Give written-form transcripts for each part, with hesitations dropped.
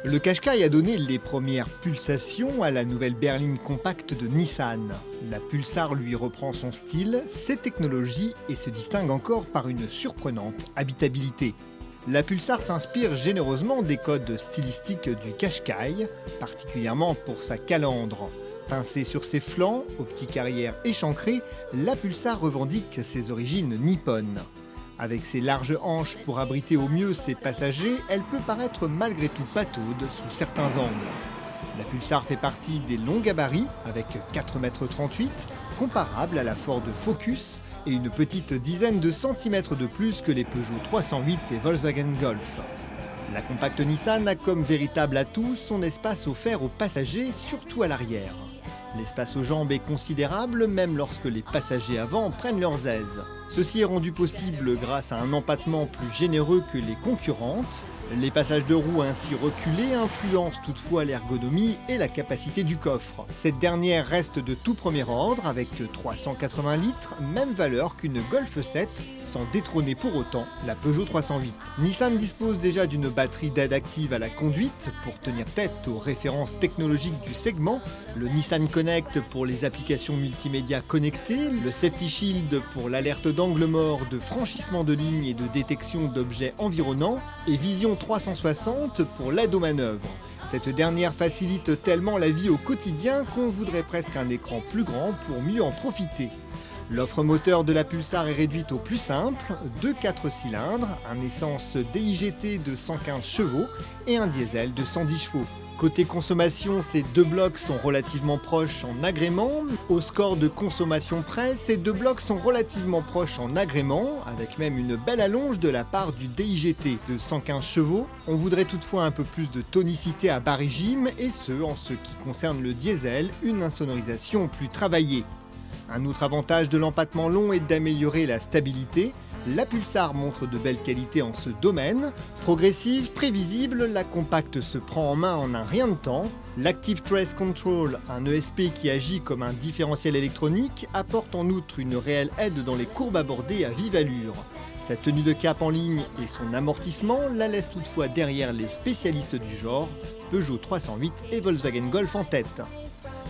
Le Qashqai a donné les premières pulsations à la nouvelle berline compacte de Nissan. La Pulsar lui reprend son style, ses technologies et se distingue encore par une surprenante habitabilité. La Pulsar s'inspire généreusement des codes stylistiques du Qashqai, particulièrement pour sa calandre. Pincée sur ses flancs, optique arrière échancrée, la Pulsar revendique ses origines nippones. Avec ses larges hanches pour abriter au mieux ses passagers, elle peut paraître malgré tout pataude sous certains angles. La Pulsar fait partie des longs gabarits, avec 4,38 m, comparable à la Ford Focus, et une petite dizaine de centimètres de plus que les Peugeot 308 et Volkswagen Golf. La compacte Nissan a comme véritable atout son espace offert aux passagers, surtout à l'arrière. L'espace aux jambes est considérable, même lorsque les passagers avant prennent leurs aises. Ceci est rendu possible grâce à un empattement plus généreux que les concurrentes. Les passages de roues ainsi reculés influencent toutefois l'ergonomie et la capacité du coffre. Cette dernière reste de tout premier ordre avec 380 litres, même valeur qu'une Golf 7, sans détrôner pour autant la Peugeot 308. Nissan dispose déjà d'une batterie d'aide active à la conduite pour tenir tête aux références technologiques du segment, le Nissan Connect pour les applications multimédia connectées, le Safety Shield pour l'alerte d'angle mort, de franchissement de ligne et de détection d'objets environnants, et Vision 360 pour l'aide aux manœuvres. Cette dernière facilite tellement la vie au quotidien qu'on voudrait presque un écran plus grand pour mieux en profiter. L'offre moteur de la Pulsar est réduite au plus simple, 4 cylindres, un essence DIGT de 115 chevaux et un diesel de 110 chevaux. Côté consommation, ces deux blocs sont relativement proches en agrément. Au score de consommation près, ces deux blocs sont relativement proches en agrément, avec même une belle allonge de la part du DIGT de 115 chevaux. On voudrait toutefois un peu plus de tonicité à bas régime, et ce, en ce qui concerne le diesel, une insonorisation plus travaillée. Un autre avantage de l'empattement long est d'améliorer la stabilité. La Pulsar montre de belles qualités en ce domaine. Progressive, prévisible, la compacte se prend en main en un rien de temps. L'Active Trace Control, un ESP qui agit comme un différentiel électronique, apporte en outre une réelle aide dans les courbes abordées à vive allure. Sa tenue de cap en ligne et son amortissement la laissent toutefois derrière les spécialistes du genre, Peugeot 308 et Volkswagen Golf en tête.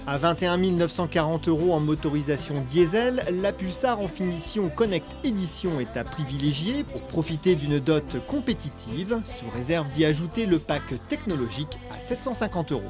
À 21 940 € en motorisation diesel, la Pulsar en finition Connect Edition est à privilégier pour profiter d'une dot compétitive, sous réserve d'y ajouter le pack technologique à 750 €.